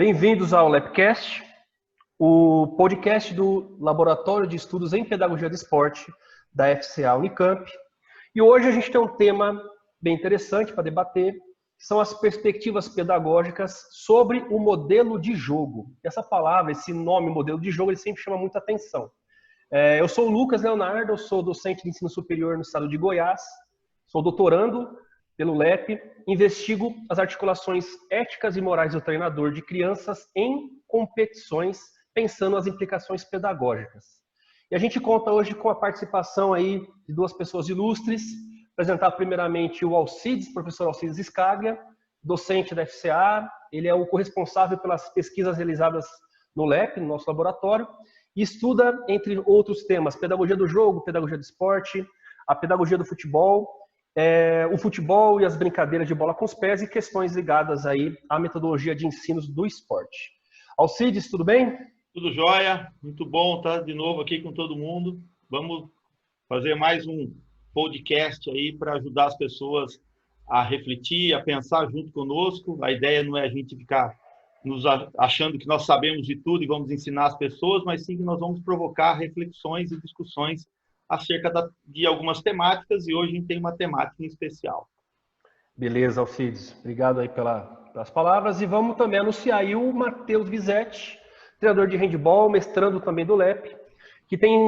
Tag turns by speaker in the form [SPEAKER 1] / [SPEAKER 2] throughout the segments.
[SPEAKER 1] Bem-vindos ao LabCast, o podcast do Laboratório de Estudos em Pedagogia do Esporte da FCA Unicamp. E hoje a gente tem um tema bem interessante para debater, que são as perspectivas pedagógicas sobre o modelo de jogo. Essa palavra, esse nome, modelo de jogo, ele sempre chama muita atenção. Eu sou o Lucas Leonardo, eu sou docente de ensino superior no estado de Goiás, sou doutorando pelo LEP, investigo as articulações éticas e morais do treinador de crianças em competições, pensando as implicações pedagógicas. E a gente conta hoje com a participação aí de duas pessoas ilustres, apresentar primeiramente o Alcides, professor Alcides Scaglia, docente da FCA, ele é o corresponsável pelas pesquisas realizadas no LEP, no nosso laboratório, e estuda, entre outros temas, pedagogia do jogo, pedagogia do esporte, a pedagogia do futebol, o futebol e as brincadeiras de bola com os pés e questões ligadas aí à metodologia de ensino do esporte. Alcides, tudo bem?
[SPEAKER 2] Tudo jóia, muito bom estar de novo aqui com todo mundo. Vamos fazer mais um podcast aí para ajudar as pessoas a refletir, a pensar junto conosco. A ideia não é a gente ficar achando que nós sabemos de tudo e vamos ensinar as pessoas, mas sim que nós vamos provocar reflexões e discussões acerca de algumas temáticas, e hoje a gente tem uma temática em especial.
[SPEAKER 1] Beleza, Alcides. Obrigado aí pelas palavras. E vamos também anunciar aí o Matheus Vizetti, treinador de handebol, mestrando também do LEP, que tem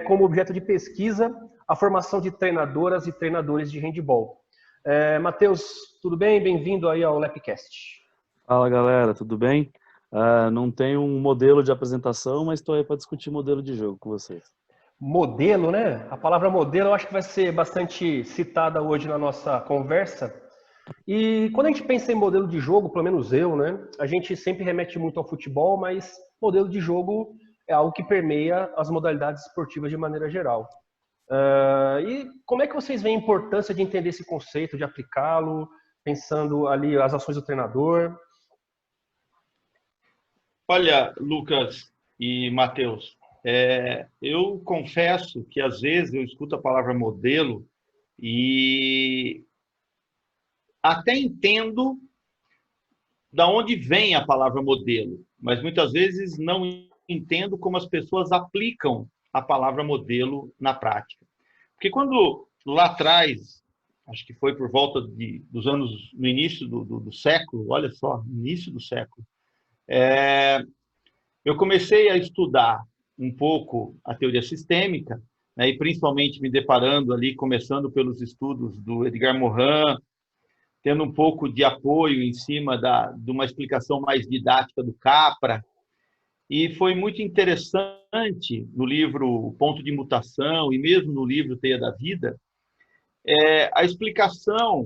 [SPEAKER 1] como objeto de pesquisa a formação de treinadoras e treinadores de handebol. Matheus, tudo bem? Bem-vindo aí ao LEPcast.
[SPEAKER 3] Fala, galera, tudo bem? Não tenho um modelo de apresentação, mas estou aí para discutir modelo de jogo com vocês.
[SPEAKER 1] Modelo, né? A palavra modelo eu acho que vai ser bastante citada hoje na nossa conversa. E quando a gente pensa em modelo de jogo, pelo menos eu, né? A gente sempre remete muito ao futebol, mas modelo de jogo é algo que permeia as modalidades esportivas de maneira geral. E como é que vocês veem a importância de entender esse conceito, de aplicá-lo, pensando ali as ações do treinador?
[SPEAKER 2] Olha, Lucas e Matheus, eu confesso que às vezes eu escuto a palavra modelo e até entendo da onde vem a palavra modelo, mas muitas vezes não entendo como as pessoas aplicam a palavra modelo na prática. Porque quando lá atrás, acho que foi por volta dos anos, no início do século, olha só, início do século, eu comecei a estudar um pouco a teoria sistêmica, né, e principalmente me deparando ali, começando pelos estudos do Edgar Morin, tendo um pouco de apoio em cima de uma explicação mais didática do Capra. E foi muito interessante no livro O Ponto de Mutação e mesmo no livro Teia da Vida, a explicação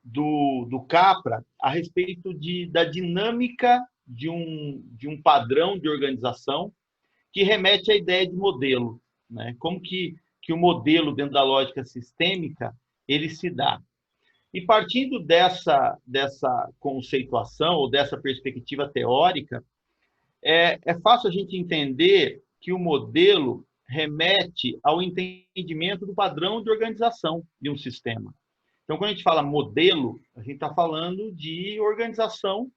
[SPEAKER 2] do Capra a respeito da dinâmica de um padrão de organização que remete à ideia de modelo, né? Como que o modelo, dentro da lógica sistêmica, ele se dá. E partindo dessa conceituação ou dessa perspectiva teórica, é fácil a gente entender que o modelo remete ao entendimento do padrão de organização de um sistema. Então, quando a gente fala modelo, a gente está falando de organização.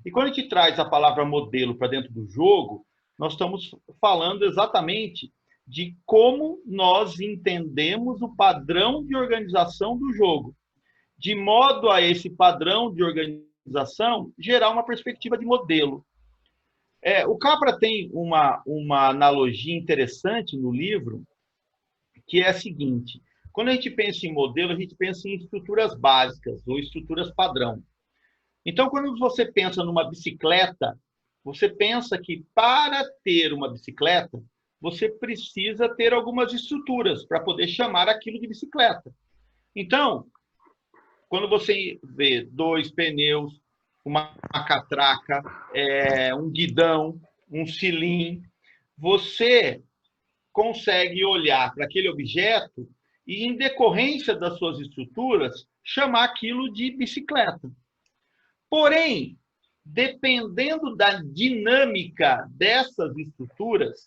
[SPEAKER 2] E quando a gente traz a palavra modelo para dentro do jogo, nós estamos falando exatamente de como nós entendemos o padrão de organização do jogo, de modo a esse padrão de organização gerar uma perspectiva de modelo. O Capra tem uma analogia interessante no livro, que é a seguinte: quando a gente pensa em modelo, a gente pensa em estruturas básicas ou estruturas padrão. Então, quando você pensa numa bicicleta, você pensa que para ter uma bicicleta, você precisa ter algumas estruturas para poder chamar aquilo de bicicleta. Então, quando você vê 2 pneus, uma catraca, um guidão, um cilim, você consegue olhar para aquele objeto e, em decorrência das suas estruturas, chamar aquilo de bicicleta. Porém, dependendo da dinâmica dessas estruturas,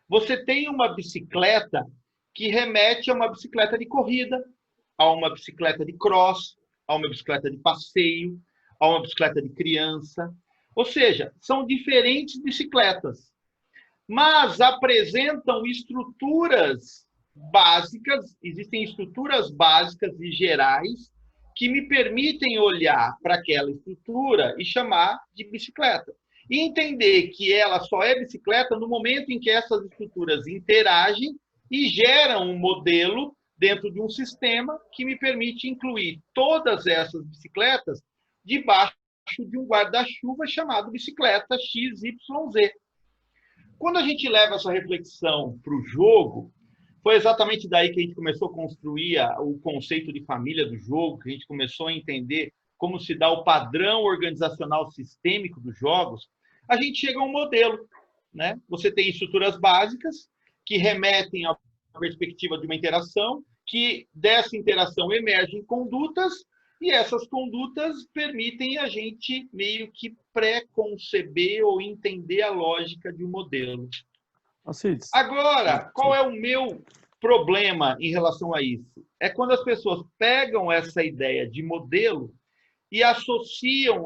[SPEAKER 2] você tem uma bicicleta que remete a uma bicicleta de corrida, a uma bicicleta de cross, a uma bicicleta de passeio, a uma bicicleta de criança. Ou seja, são diferentes bicicletas, mas apresentam estruturas básicas, existem estruturas básicas e gerais que me permitem olhar para aquela estrutura e chamar de bicicleta. E entender que ela só é bicicleta no momento em que essas estruturas interagem e geram um modelo dentro de um sistema que me permite incluir todas essas bicicletas debaixo de um guarda-chuva chamado bicicleta XYZ. Quando a gente leva essa reflexão para o jogo, foi exatamente daí que a gente começou a construir o conceito de família do jogo, que a gente começou a entender como se dá o padrão organizacional sistêmico dos jogos. A gente chega a um modelo, né? Você tem estruturas básicas que remetem à perspectiva de uma interação, que dessa interação emergem condutas, e essas condutas permitem a gente meio que pré-conceber ou entender a lógica de um modelo. Agora, qual é o meu problema em relação a isso? É quando as pessoas pegam essa ideia de modelo e associam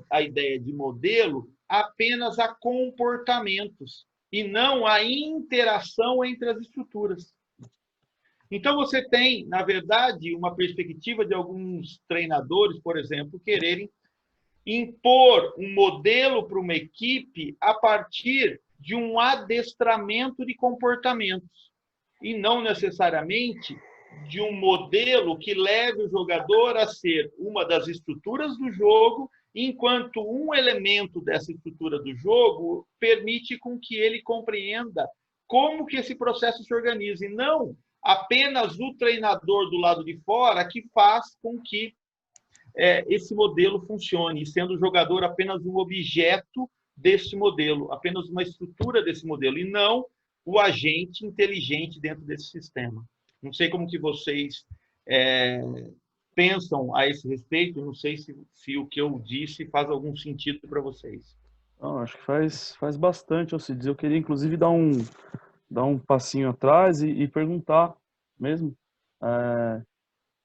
[SPEAKER 2] a ideia de modelo apenas a comportamentos e não à interação entre as estruturas. Então, você tem, na verdade, uma perspectiva de alguns treinadores, por exemplo, quererem impor um modelo para uma equipe a partir de um adestramento de comportamentos e não necessariamente de um modelo que leve o jogador a ser uma das estruturas do jogo, enquanto um elemento dessa estrutura do jogo permite com que ele compreenda como que esse processo se organiza, e não apenas o treinador do lado de fora que faz com que esse modelo funcione, sendo o jogador apenas um objeto desse modelo, apenas uma estrutura desse modelo, e não o agente inteligente dentro desse sistema. Não sei como que vocês pensam a esse respeito, não sei se o que eu disse faz algum sentido para vocês.
[SPEAKER 3] Não, acho que faz bastante, Alcides. Eu queria, inclusive, dar um passinho atrás e perguntar mesmo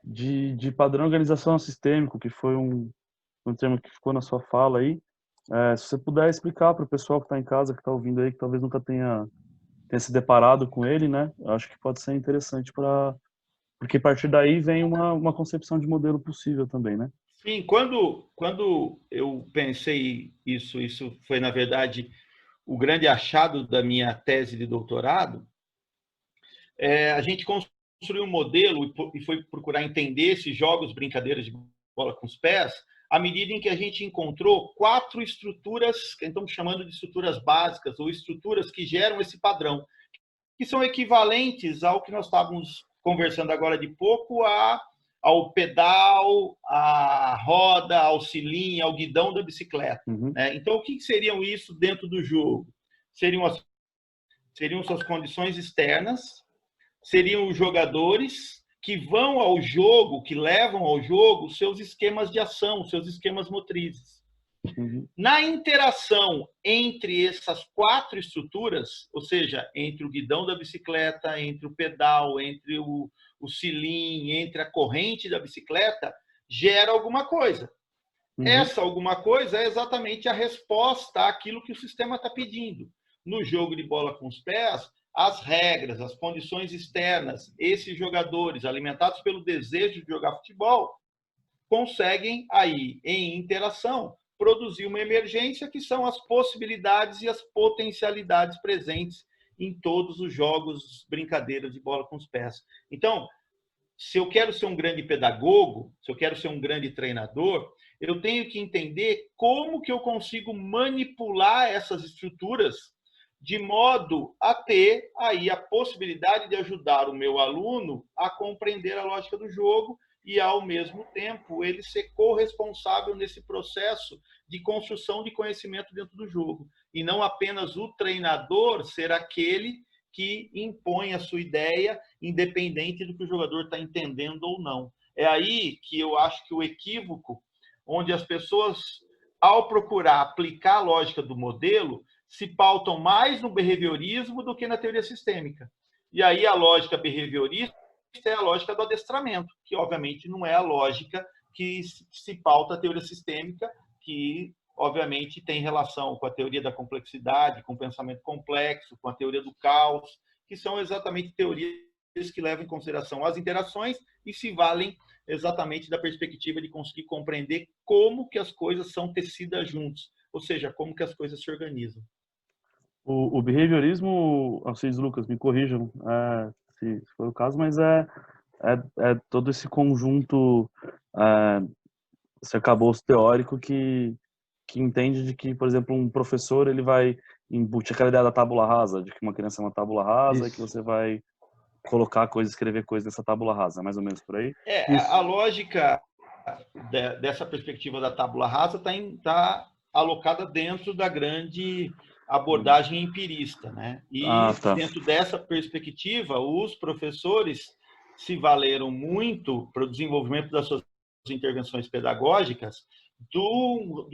[SPEAKER 3] de padrão organizacional sistêmico, que foi um termo que ficou na sua fala aí. Se você puder explicar para o pessoal que está em casa, que está ouvindo aí, que talvez nunca tenha se deparado com ele, né? Eu acho que pode ser interessante porque a partir daí vem uma concepção de modelo possível também, né?
[SPEAKER 2] Sim, quando eu pensei isso foi, na verdade, o grande achado da minha tese de doutorado. A gente construiu um modelo e foi procurar entender esses jogos, brincadeiras de bola com os pés, à medida em que a gente encontrou 4 estruturas, que estamos chamando de estruturas básicas, ou estruturas que geram esse padrão, que são equivalentes ao que nós estávamos conversando agora de pouco, ao pedal, à roda, ao cilinho, ao guidão da bicicleta.
[SPEAKER 3] Uhum.
[SPEAKER 2] Então, o que seriam isso dentro do jogo? Seriam suas condições externas, seriam os jogadores que vão ao jogo, que levam ao jogo seus esquemas de ação, seus esquemas motrizes.
[SPEAKER 3] Uhum.
[SPEAKER 2] Na interação entre essas 4 estruturas, ou seja, entre o guidão da bicicleta, entre o pedal, entre o cilim, entre a corrente da bicicleta, gera alguma coisa. Uhum. Essa alguma coisa é exatamente a resposta àquilo que o sistema está pedindo. No jogo de bola com os pés, as regras, as condições externas, esses jogadores, alimentados pelo desejo de jogar futebol, conseguem aí, em interação, produzir uma emergência, que são as possibilidades e as potencialidades presentes em todos os jogos, brincadeiras de bola com os pés. Então, se eu quero ser um grande pedagogo, se eu quero ser um grande treinador, eu tenho que entender como que eu consigo manipular essas estruturas de modo a ter aí a possibilidade de ajudar o meu aluno a compreender a lógica do jogo e, ao mesmo tempo, ele ser corresponsável nesse processo de construção de conhecimento dentro do jogo. E não apenas o treinador ser aquele que impõe a sua ideia, independente do que o jogador está entendendo ou não. É aí que eu acho que o equívoco, onde as pessoas, ao procurar aplicar a lógica do modelo, se pautam mais no behaviorismo do que na teoria sistêmica. E aí a lógica behaviorista é a lógica do adestramento, que obviamente não é a lógica que se pauta a teoria sistêmica, que obviamente, tem relação com a teoria da complexidade, com o pensamento complexo, com a teoria do caos, que são exatamente teorias que levam em consideração as interações e se valem exatamente da perspectiva de conseguir compreender como que as coisas são tecidas juntos, ou seja, como que as coisas se organizam.
[SPEAKER 3] O behaviorismo, Alcides, Lucas, me corrijam se for o caso, mas é todo esse conjunto, esse arcabouço teórico que entende de que, por exemplo, um professor ele vai embutir aquela ideia da tábula rasa, de que uma criança é uma tábula rasa e que você vai colocar coisas, escrever coisas nessa tábula rasa, mais ou menos por aí?
[SPEAKER 2] A lógica dessa perspectiva da tábula rasa está alocada dentro da grande abordagem empirista, né? E dentro dessa perspectiva, os professores se valeram muito para o desenvolvimento das suas intervenções pedagógicas de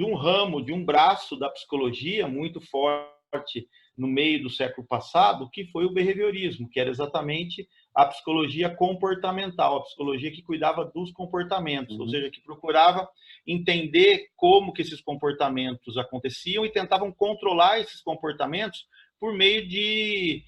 [SPEAKER 2] um ramo, de um braço da psicologia muito forte no meio do século passado, que foi o behaviorismo, que era exatamente a psicologia comportamental, a psicologia que cuidava dos comportamentos, ou seja, que procurava entender como que esses comportamentos aconteciam e tentavam controlar esses comportamentos por meio de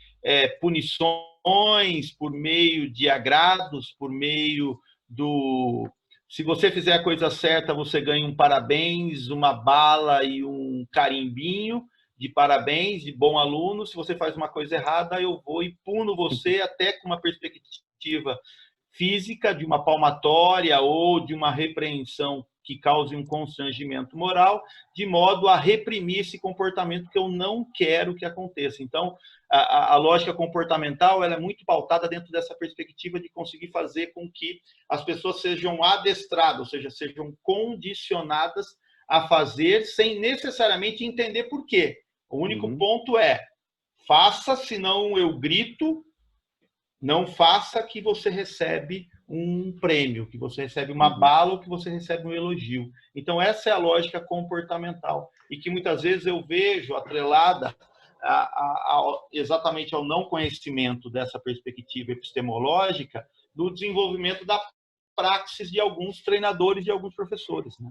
[SPEAKER 2] punições, por meio de agrados, por meio do... Se você fizer a coisa certa, você ganha um parabéns, uma bala e um carimbinho de parabéns, de bom aluno. Se você faz uma coisa errada, eu vou e puno você até com uma perspectiva física, de uma palmatória ou de uma repreensão que cause um constrangimento moral, de modo a reprimir esse comportamento que eu não quero que aconteça. Então, a lógica comportamental ela é muito pautada dentro dessa perspectiva de conseguir fazer com que as pessoas sejam adestradas, ou seja, sejam condicionadas a fazer sem necessariamente entender por quê. O único ponto é, faça, senão eu grito, não faça que você recebe um prêmio, que você recebe uma bala ou que você recebe um elogio. Então, essa é a lógica comportamental e que muitas vezes eu vejo atrelada exatamente ao não conhecimento dessa perspectiva epistemológica do desenvolvimento da praxis de alguns treinadores e alguns professores, né?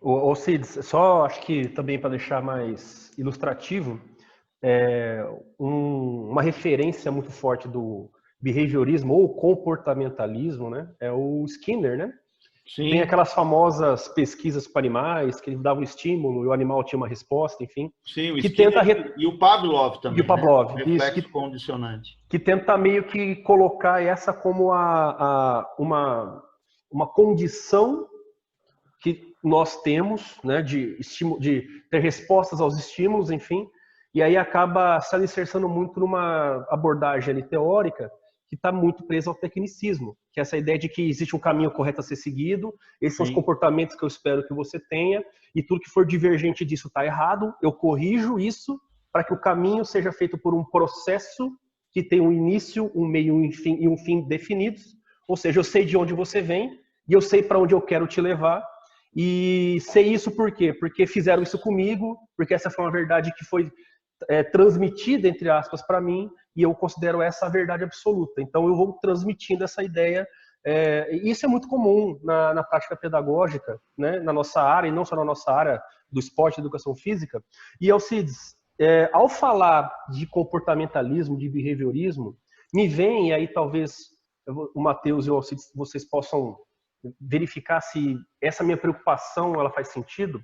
[SPEAKER 1] Ô Cid, só acho que também para deixar mais ilustrativo, uma referência muito forte do behaviorismo ou comportamentalismo, né? É o Skinner, né? Sim. Tem aquelas famosas pesquisas para animais, que ele dava um estímulo e o animal tinha uma resposta, enfim.
[SPEAKER 2] Sim, o Skinner e o Pavlov também.
[SPEAKER 1] E o Pavlov,
[SPEAKER 2] né? Reflexo condicionante.
[SPEAKER 1] Que tenta meio que colocar essa como uma condição que nós temos, né, de ter respostas aos estímulos, enfim, e aí acaba se alicerçando muito numa abordagem ali teórica que está muito presa ao tecnicismo, que é essa ideia de que existe um caminho correto a ser seguido, esses são os comportamentos que eu espero que você tenha, e tudo que for divergente disso está errado, eu corrijo isso para que o caminho seja feito por um processo que tem um início, um meio e um fim definidos, ou seja, eu sei de onde você vem e eu sei para onde eu quero te levar. E sei isso por quê? Porque fizeram isso comigo, porque essa foi uma verdade que foi transmitida, entre aspas, para mim, e eu considero essa a verdade absoluta. Então eu vou transmitindo essa ideia. Isso é muito comum na prática pedagógica, né? Na nossa área, e não só na nossa área do esporte e educação física. E Alcides, ao falar de comportamentalismo, de behaviorismo, me vem, e aí talvez o Matheus e o Alcides, vocês possam verificar se essa minha preocupação ela faz sentido.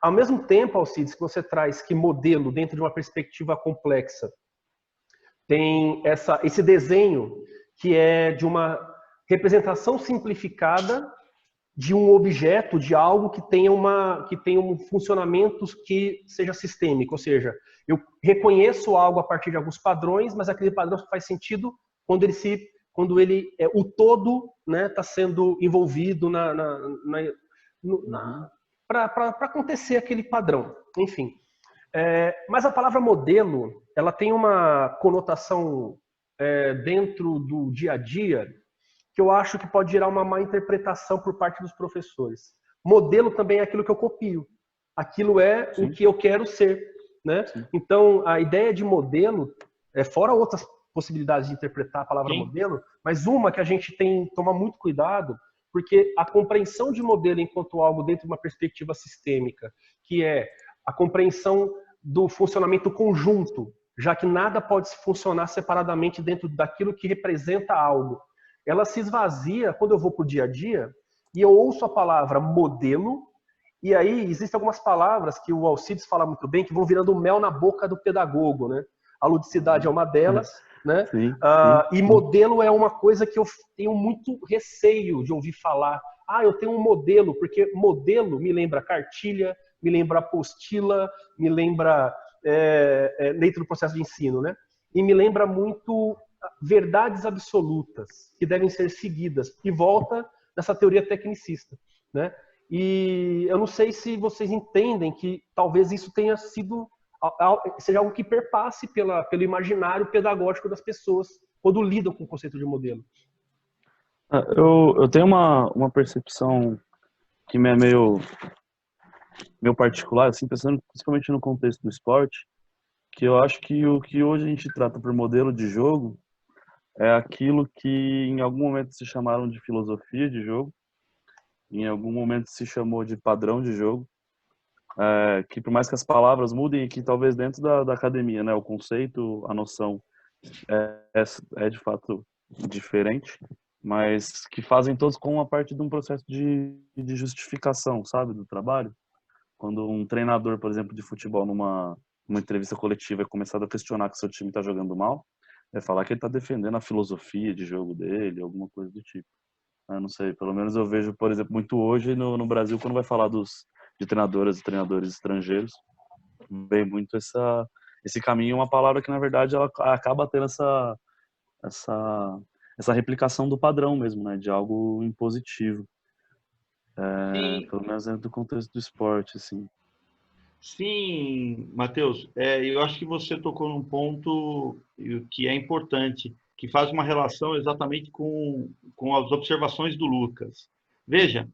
[SPEAKER 1] Ao mesmo tempo, Alcides, que você traz que modelo dentro de uma perspectiva complexa tem esse desenho que é de uma representação simplificada de um objeto, de algo que tenha um funcionamento que seja sistêmico, ou seja, eu reconheço algo a partir de alguns padrões, mas aquele padrão faz sentido quando ele o todo, né, está sendo envolvido para acontecer aquele padrão, enfim. Mas a palavra modelo, ela tem uma conotação dentro do dia a dia que eu acho que pode gerar uma má interpretação por parte dos professores. Modelo também é aquilo que eu copio, aquilo é Sim. o que eu quero ser, né? Então a ideia de modelo, fora outras possibilidades de interpretar a palavra Sim. modelo, mas uma que a gente tem que tomar muito cuidado porque a compreensão de modelo enquanto algo dentro de uma perspectiva sistêmica, que é a compreensão do funcionamento conjunto, já que nada pode funcionar separadamente dentro daquilo que representa algo, ela se esvazia quando eu vou para o dia a dia e eu ouço a palavra modelo, e aí existem algumas palavras que o Alcides fala muito bem, que vão virando mel na boca do pedagogo, né? A ludicidade é uma delas, né?
[SPEAKER 3] Sim,
[SPEAKER 1] E modelo é uma coisa que eu tenho muito receio de ouvir falar. Ah, eu tenho um modelo, porque modelo me lembra cartilha, me lembra apostila, me lembra dentro do processo de ensino, né? E me lembra muito verdades absolutas que devem ser seguidas. E volta nessa teoria tecnicista, né? E eu não sei se vocês entendem que talvez isso tenha sido seja algo que perpasse pelo imaginário pedagógico das pessoas quando lidam com o conceito de modelo.
[SPEAKER 3] Eu tenho uma percepção que me é meio particular, assim, pensando principalmente no contexto do esporte, que eu acho que o que hoje a gente trata por modelo de jogo é aquilo que em algum momento se chamaram de filosofia de jogo, em algum momento se chamou de padrão de jogo, que por mais que as palavras mudem, que talvez dentro da academia, né, o conceito, a noção é de fato diferente, mas que fazem todos com a parte de um processo de justificação, sabe, do trabalho. Quando um treinador, por exemplo, de futebol, numa entrevista coletiva, é começado a questionar que seu time está jogando mal, é falar que ele está defendendo a filosofia de jogo dele, alguma coisa do tipo. Eu não sei, pelo menos eu vejo, por exemplo, muito hoje no Brasil, quando vai falar de treinadoras e treinadores estrangeiros, vem muito esse caminho, uma palavra que, na verdade, ela acaba tendo essa replicação do padrão mesmo, né, de algo impositivo. Pelo menos dentro do contexto do esporte, assim.
[SPEAKER 2] Sim, Matheus, eu acho que você tocou num ponto que é importante, que faz uma relação exatamente com as observações do Lucas. Veja,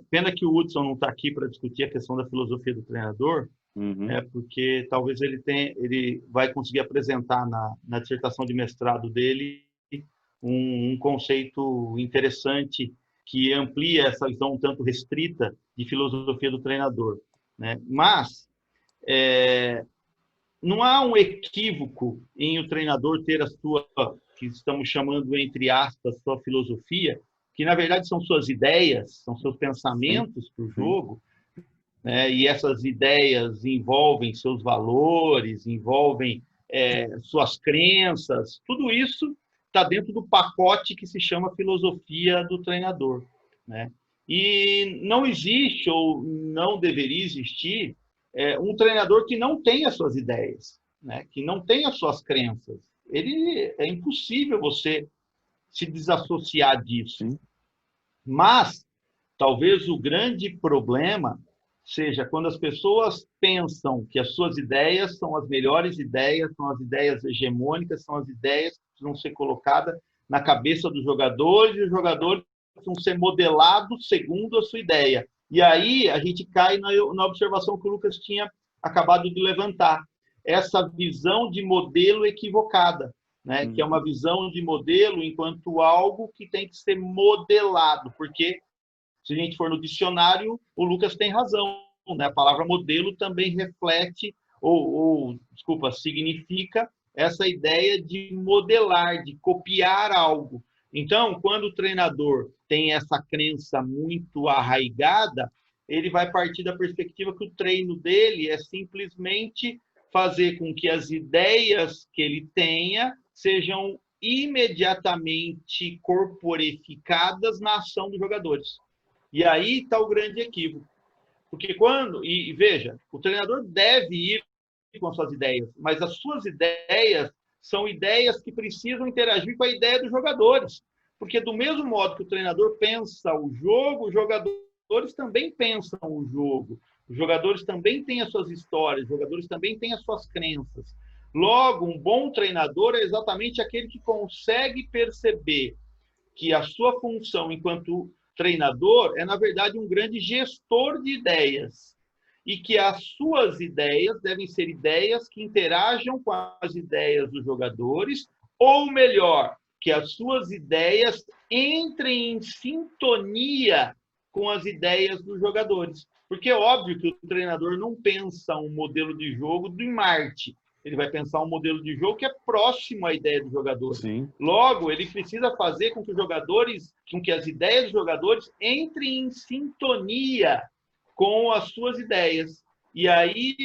[SPEAKER 2] pena que o Hudson não está aqui para discutir a questão da filosofia do treinador, porque talvez ele vai conseguir apresentar na dissertação de mestrado dele um conceito interessante que amplia essa visão um tanto restrita de filosofia do treinador, né? Mas não há um equívoco em o treinador ter a sua, que estamos chamando entre aspas, sua filosofia, que na verdade são suas ideias, são seus pensamentos para o jogo, né? E essas ideias envolvem seus valores, envolvem suas crenças, tudo isso está dentro do pacote que se chama filosofia do treinador, né? E não existe ou não deveria existir um treinador que não tenha suas ideias, né? Que não tenha suas crenças. É impossível você se desassociar disso.
[SPEAKER 3] Sim.
[SPEAKER 2] Mas talvez o grande problema seja quando as pessoas pensam que as suas ideias são as melhores ideias, são as ideias hegemônicas, são as ideias que precisam ser colocadas na cabeça dos jogadores, e os jogadores precisam ser modelados segundo a sua ideia. E aí a gente cai na observação que o Lucas tinha acabado de levantar. Essa visão de modelo equivocada, né? Que é uma visão de modelo enquanto algo que tem que ser modelado, porque se a gente for no dicionário, o Lucas tem razão, né? A palavra modelo também reflete, desculpa, significa essa ideia de modelar, de copiar algo. Então, quando o treinador tem essa crença muito arraigada, ele vai partir da perspectiva que o treino dele é simplesmente fazer com que as ideias que ele tenha sejam imediatamente corporificadas na ação dos jogadores. E aí está o grande equívoco. Porque veja, o treinador deve ir com as suas ideias, mas as suas ideias são ideias que precisam interagir com a ideia dos jogadores. Porque do mesmo modo que o treinador pensa o jogo, os jogadores também pensam o jogo. Os jogadores também têm as suas histórias, os jogadores também têm as suas crenças. Logo, um bom treinador é exatamente aquele que consegue perceber que a sua função enquanto treinador é, na verdade, um grande gestor de ideias. E que as suas ideias devem ser ideias que interajam com as ideias dos jogadores, ou melhor, que as suas ideias entrem em sintonia com as ideias dos jogadores. Porque é óbvio que o treinador não pensa um modelo de jogo de Marte. Ele vai pensar um modelo de jogo que é próximo à ideia do jogador.
[SPEAKER 3] Sim.
[SPEAKER 2] Logo, ele precisa fazer com que os jogadores, com que as ideias dos jogadores entrem em sintonia com as suas ideias. E aí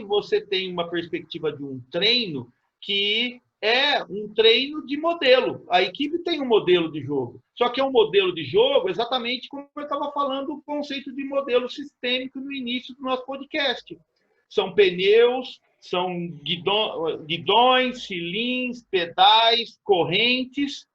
[SPEAKER 2] você tem uma perspectiva de um treino que é um treino de modelo. A equipe tem um modelo de jogo. Só que é um modelo de jogo exatamente como eu estava falando o conceito de modelo sistêmico no início do nosso podcast. São pneus, são guidões, cilindros, pedais, correntes,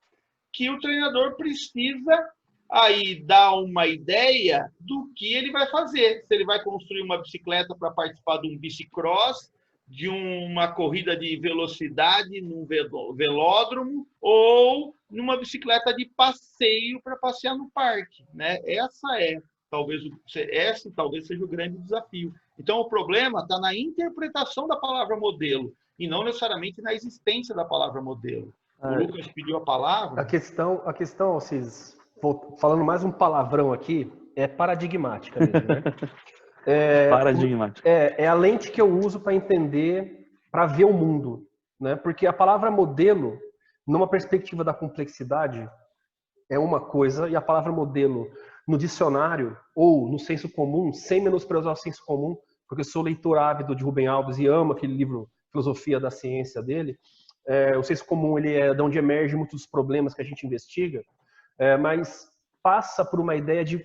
[SPEAKER 2] que o treinador precisa aí dar uma ideia do que ele vai fazer. Se ele vai construir uma bicicleta para participar de um bicicross, de uma corrida de velocidade num velódromo ou numa bicicleta de passeio para passear no parque, né? Esse talvez seja o grande desafio. Então, o problema está na interpretação da palavra modelo e não necessariamente na existência da palavra modelo. O Lucas pediu a palavra.
[SPEAKER 1] A questão, Alcides, falando mais um palavrão aqui, é paradigmática mesmo, né?
[SPEAKER 3] Paradigmática.
[SPEAKER 1] É a lente que eu uso para entender, para ver o mundo, né? Porque a palavra modelo, numa perspectiva da complexidade, é uma coisa, e a palavra modelo no dicionário ou no senso comum, sem menosprezar o senso comum, porque eu sou leitor ávido de Rubem Alves e amo aquele livro Filosofia da Ciência dele. O senso comum, ele é de onde emergem muitos dos problemas que a gente investiga, mas passa por uma ideia de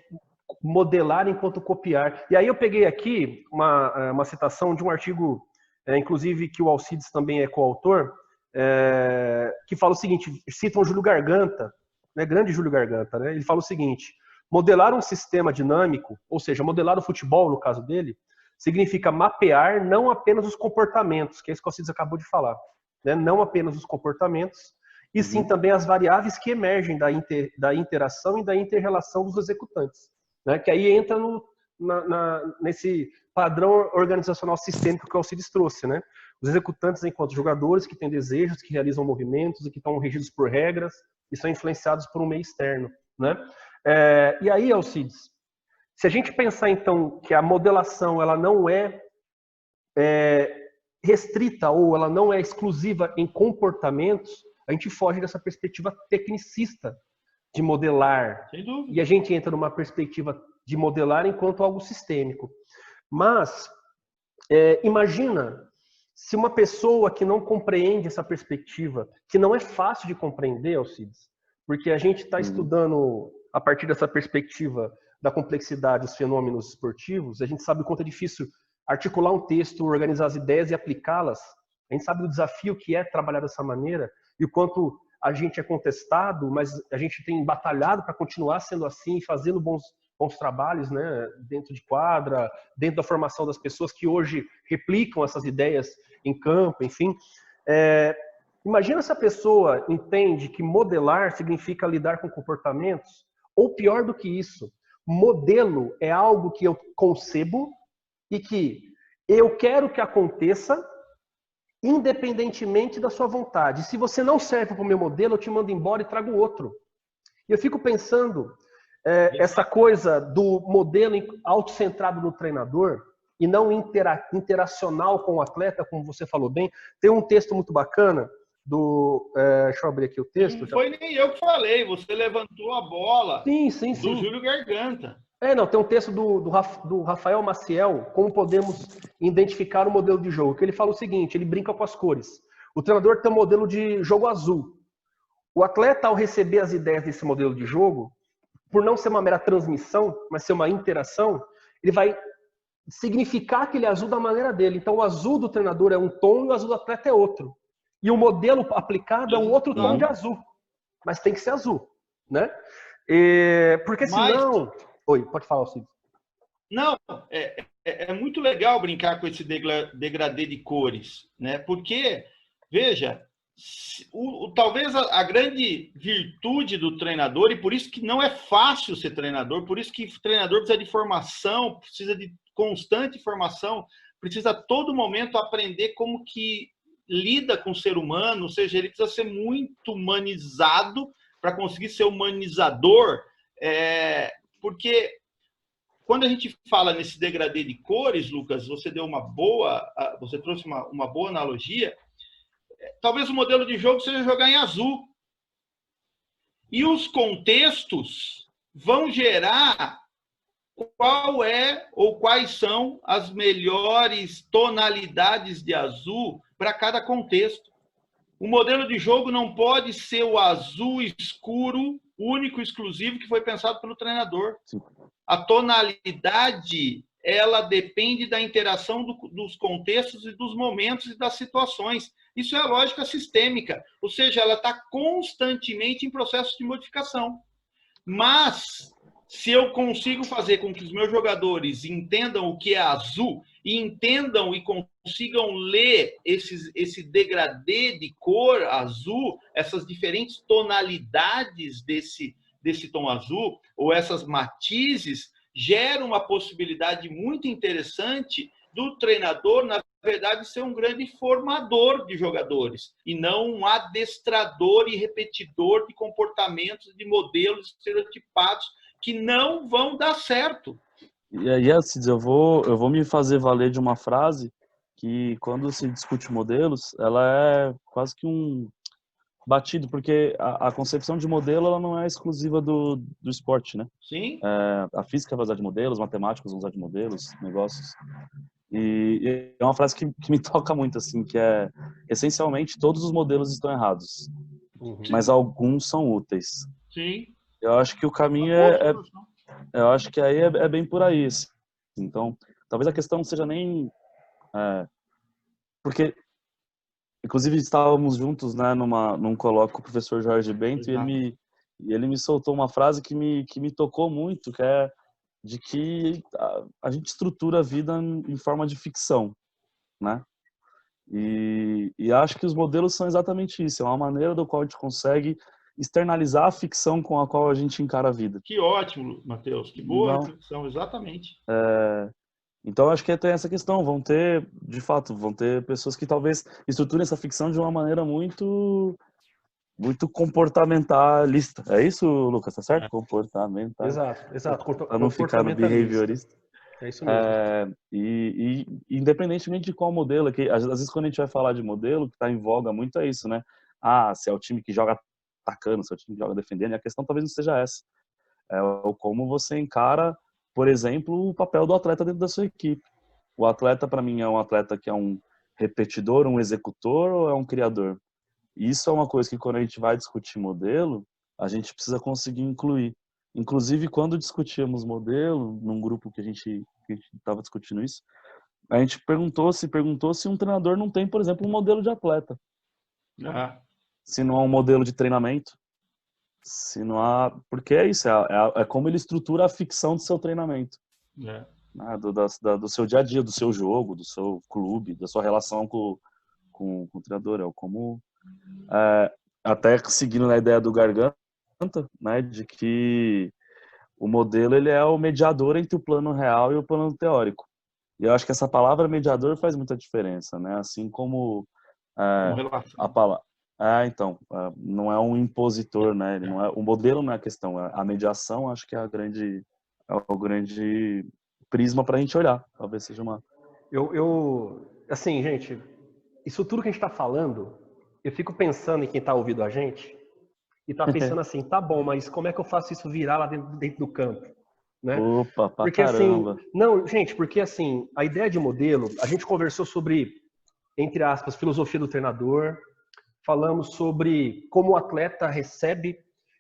[SPEAKER 1] modelar enquanto copiar. E aí eu peguei aqui uma citação de um artigo, inclusive que o Alcides também é coautor, que fala o seguinte, cita o Júlio Garganta, né, grande Júlio Garganta, né, ele fala o seguinte: modelar um sistema dinâmico, ou seja, modelar o futebol, no caso dele, significa mapear não apenas os comportamentos, que é isso que o Alcides acabou de falar, né, não apenas os comportamentos, e sim também as variáveis que emergem da interação e da inter-relação dos executantes, né, que aí entra nesse padrão organizacional sistêmico que o Alcides trouxe, né? Os executantes enquanto jogadores que têm desejos, que realizam movimentos e que estão regidos por regras e são influenciados por um meio externo, né? E aí, Alcides, se a gente pensar então que a modelação ela não é restrita ou ela não é exclusiva em comportamentos, a gente foge dessa perspectiva tecnicista de modelar.
[SPEAKER 2] Sem dúvida.
[SPEAKER 1] E a gente entra numa perspectiva de modelar enquanto algo sistêmico. Mas, imagina se uma pessoa que não compreende essa perspectiva, que não é fácil de compreender, Alcides, porque a gente está estudando, a partir dessa perspectiva da complexidade dos fenômenos esportivos, a gente sabe o quanto é difícil articular um texto, organizar as ideias e aplicá-las. A gente sabe do desafio que é trabalhar dessa maneira e o quanto a gente é contestado, mas a gente tem batalhado para continuar sendo assim, fazendo bons trabalhos, né, dentro de quadra, dentro da formação das pessoas que hoje replicam essas ideias em campo, enfim. Imagina se a pessoa entende que modelar significa lidar com comportamentos, ou pior do que isso, modelo é algo que eu concebo e que eu quero que aconteça independentemente da sua vontade. Se você não serve para o meu modelo, eu te mando embora e trago outro. E eu fico pensando, essa coisa do modelo autocentrado no treinador e não interacional com o atleta, como você falou bem. Tem um texto muito bacana deixa eu abrir aqui o texto.
[SPEAKER 2] Não foi nem eu que falei, você levantou a bola
[SPEAKER 1] sim.
[SPEAKER 2] do Júlio Garganta.
[SPEAKER 1] Não, tem um texto do Rafael Maciel, como podemos identificar o modelo de jogo, que ele fala o seguinte, ele brinca com as cores. O treinador tem um modelo de jogo azul. O atleta, ao receber as ideias desse modelo de jogo, por não ser uma mera transmissão, mas ser uma interação, ele vai significar aquele azul da maneira dele. Então, o azul do treinador é um tom e o azul do atleta é outro. E o modelo aplicado é um outro tom de azul. Mas tem que ser azul, né? Porque senão... Oi, pode falar, Cid.
[SPEAKER 2] Não, é muito legal brincar com esse degradê de cores, né? Porque, veja, talvez a grande virtude do treinador, e por isso que não é fácil ser treinador, por isso que o treinador precisa de formação, precisa de constante formação, precisa a todo momento aprender como que lida com o ser humano, ou seja, ele precisa ser muito humanizado para conseguir ser humanizador, porque quando a gente fala nesse degradê de cores, Lucas, você trouxe uma boa analogia. Talvez o modelo de jogo seja jogar em azul. E os contextos vão gerar qual é ou quais são as melhores tonalidades de azul para cada contexto. O modelo de jogo não pode ser o azul escuro, único, exclusivo, que foi pensado pelo treinador.
[SPEAKER 3] Sim.
[SPEAKER 2] A tonalidade, ela depende da interação dos contextos e dos momentos e das situações. Isso é a lógica sistêmica, ou seja, ela está constantemente em processo de modificação. Mas, se eu consigo fazer com que os meus jogadores entendam o que é azul, e entendam e consigam ler esse degradê de cor azul, essas diferentes tonalidades desse tom azul, ou essas matizes, gera uma possibilidade muito interessante do treinador, na verdade, ser um grande formador de jogadores, e não um adestrador e repetidor de comportamentos, de modelos estereotipados que não vão dar certo.
[SPEAKER 3] E aí, Alcides, eu vou me fazer valer de uma frase que, quando se discute modelos, ela é quase que um batido, porque a concepção de modelo ela não é exclusiva do esporte, né?
[SPEAKER 2] Sim.
[SPEAKER 3] A física vai usar de modelos, matemáticos vão usar de modelos, negócios. E é uma frase que me toca muito, assim, que é, essencialmente, todos os modelos estão errados, mas alguns são úteis.
[SPEAKER 2] Sim.
[SPEAKER 3] Eu acho que o caminho eu acho que aí é bem por aí. Assim. Então, talvez a questão não seja nem... porque, inclusive, estávamos juntos, né, num colóquio com o professor Jorge Bento, e ele me soltou uma frase que me tocou muito, que é de que a gente estrutura a vida em forma de ficção, né? E acho que os modelos são exatamente isso. É uma maneira do qual a gente consegue externalizar a ficção com a qual a gente encara a vida.
[SPEAKER 2] Que ótimo, Matheus. Que boa reflexão, exatamente.
[SPEAKER 3] Então, acho que tem essa questão. Vão ter pessoas que talvez estruturem essa ficção de uma maneira muito comportamentalista. É isso, Lucas? Tá certo? Comportamental.
[SPEAKER 1] Exato.
[SPEAKER 3] Para não ficar no behaviorista.
[SPEAKER 1] É isso mesmo.
[SPEAKER 3] E independentemente de qual modelo, que às vezes quando a gente vai falar de modelo, que está em voga muito é isso, né? Se é o time que joga atacando, se é o time que joga defendendo, e a questão talvez não seja essa. É como você encara, por exemplo, o papel do atleta dentro da sua equipe. O atleta, para mim, é um atleta que é um repetidor, um executor ou é um criador? Isso é uma coisa que, quando a gente vai discutir modelo, a gente precisa conseguir incluir. Inclusive, quando discutíamos modelo, num grupo que a gente estava discutindo isso, a gente perguntou se um treinador não tem, por exemplo, um modelo de atleta. Se não há um modelo de treinamento. Se não há... Porque é isso, é como ele estrutura a ficção do seu treinamento. Né? Do seu dia a dia, do seu jogo, do seu clube, da sua relação com o treinador. É como... até seguindo na ideia do Garganta, né, de que o modelo ele é o mediador entre o plano real e o plano teórico. E eu acho que essa palavra mediador faz muita diferença, né? Assim como a palavra. Não é um impositor, né? Ele não é, o modelo não é a questão, a mediação acho que é o grande prisma para a gente olhar. Talvez seja uma.
[SPEAKER 1] Assim, gente, isso tudo que a gente está falando, eu fico pensando em quem está ouvindo a gente e está pensando assim, tá bom, mas como é que eu faço isso virar lá dentro do campo? Né?
[SPEAKER 3] Opa, pra
[SPEAKER 1] porque
[SPEAKER 3] caramba.
[SPEAKER 1] Assim, não, gente, porque assim, a ideia de modelo, a gente conversou sobre, entre aspas, filosofia do treinador, falamos sobre como o atleta recebe